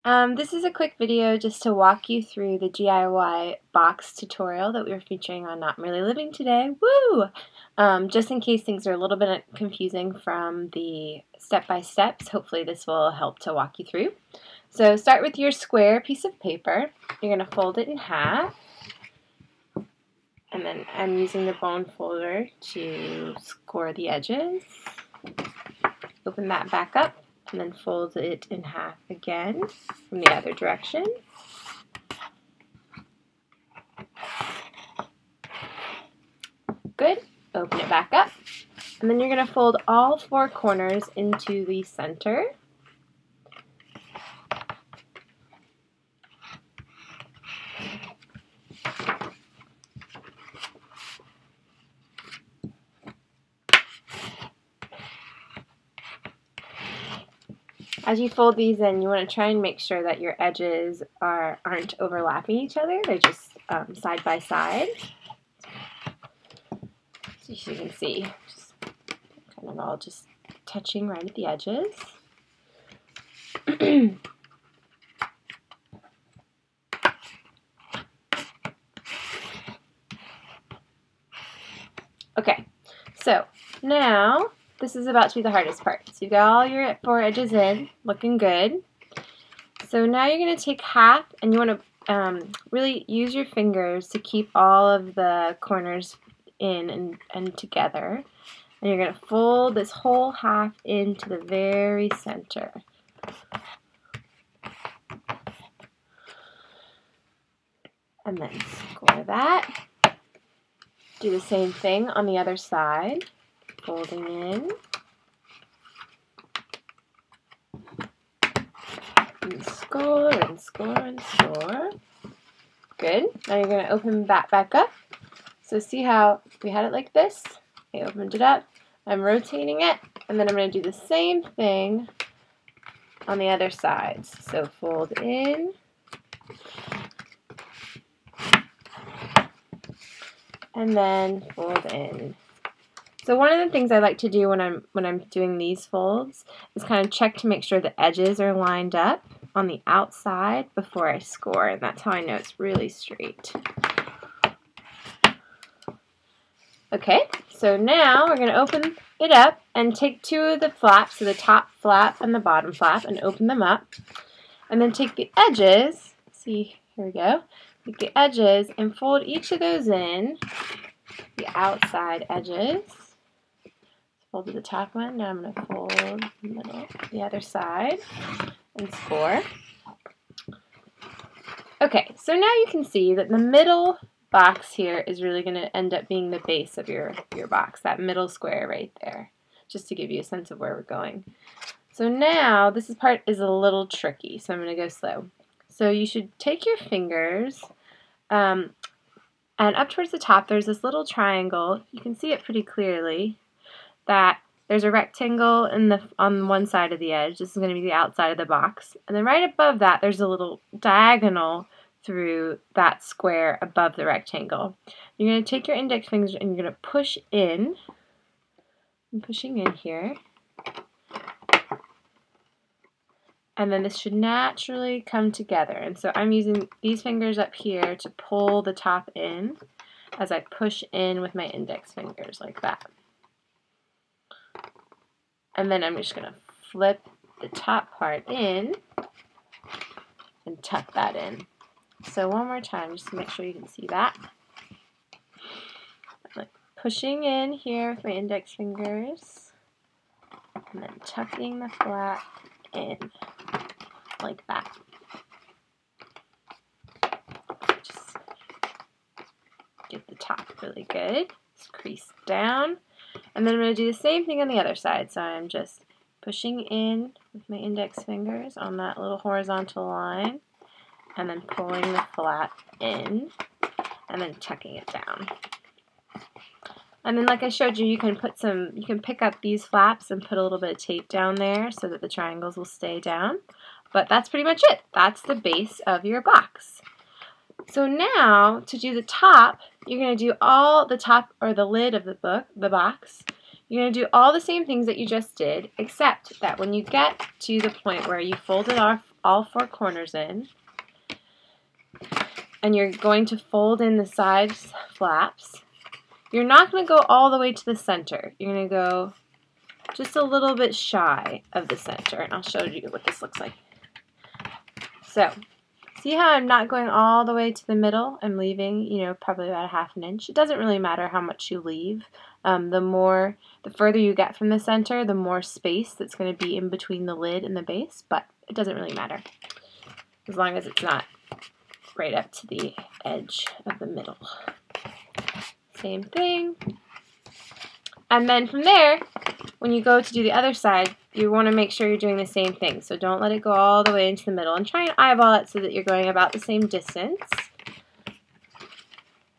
This is a quick video just to walk you through the DIY box tutorial that we were featuring on Not Merely Living today. Woo! Just in case things are a little bit confusing from the step-by-steps, hopefully this will help to walk you through. So start with your square piece of paper. You're going to fold it in half. And then I'm using the bone folder to score the edges. Open that back up. And then fold it in half again from the other direction. Good. Open it back up. And then you're going to fold all four corners into the center. As you fold these in, you want to try and make sure that your edges aren't overlapping each other. They're just side by side. So as you can see, just kind of all just touching right at the edges. Okay, so now this is about to be the hardest part. So you've got all your four edges in, looking good. So now you're going to take half, and you want to really use your fingers to keep all of the corners in and together. And you're going to fold this whole half into the very center. And then score that. Do the same thing on the other side. Folding in. And score and score and score. Good. Now you're going to open that back up. So see how we had it like this? I opened it up. I'm rotating it. And then I'm going to do the same thing on the other side. So fold in. And then fold in. So one of the things I like to do when I'm doing these folds is kind of check to make sure the edges are lined up on the outside before I score, and that's how I know it's really straight. Okay, so now we're going to open it up and take two of the flaps, so the top flap and the bottom flap, and open them up. And then take the edges, see, here we go, take the edges and fold each of those in, the outside edges. Fold the top one, now I'm going to fold the middle, the other side, and score. Okay, so now you can see that the middle box here is really going to end up being the base of your box, that middle square right there, just to give you a sense of where we're going. So now this part is a little tricky, so I'm going to go slow. So you should take your fingers and up towards the top there's this little triangle. You can see it pretty clearly. That there's a rectangle on one side of the edge. This is going to be the outside of the box. And then right above that, there's a little diagonal through that square above the rectangle. You're going to take your index fingers and you're going to push in. I'm pushing in here. And then this should naturally come together. And so I'm using these fingers up here to pull the top in as I push in with my index fingers like that. And then I'm just going to flip the top part in and tuck that in. So one more time, just to make sure you can see that. I'm like pushing in here with my index fingers, and then tucking the flap in, like that. Just get the top really good. Just crease down. And then I'm going to do the same thing on the other side. So I'm just pushing in with my index fingers on that little horizontal line, and then pulling the flap in, and then tucking it down. And then like I showed you, you can pick up these flaps and put a little bit of tape down there so that the triangles will stay down. But that's pretty much it. That's the base of your box. So now, to do the top, you're going to do all the top, or the lid of the box. You're going to do all the same things that you just did, except that when you get to the point where you fold it off all 4 corners in. And you're going to fold in the side flaps. You're not going to go all the way to the center. You're going to go just a little bit shy of the center, and I'll show you what this looks like. So, see how I'm not going all the way to the middle? I'm leaving, probably about 1/2 inch. It doesn't really matter how much you leave. The further you get from the center, the more space that's going to be in between the lid and the base, but it doesn't really matter as long as it's not right up to the edge of the middle. Same thing. And then from there, when you go to do the other side, you want to make sure you're doing the same thing. So don't let it go all the way into the middle, and try and eyeball it so that you're going about the same distance. There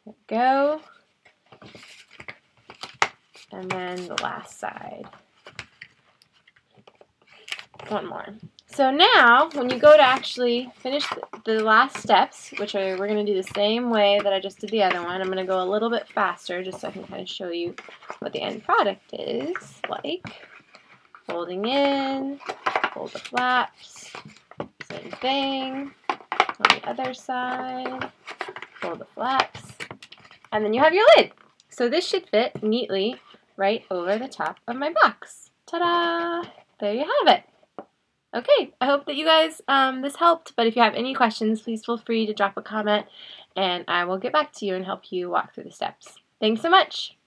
we go. And then the last side. One more. So now, when you go to actually finish the last steps, which we're going to do the same way that I just did the other one, I'm going to go a little bit faster just so I can kind of show you what the end product is like. Folding in, fold the flaps, same thing. On the other side, fold the flaps, and then you have your lid. So this should fit neatly right over the top of my box. Ta-da! There you have it. Okay, I hope that you guys, this helped, but if you have any questions, please feel free to drop a comment, and I will get back to you and help you walk through the steps. Thanks so much!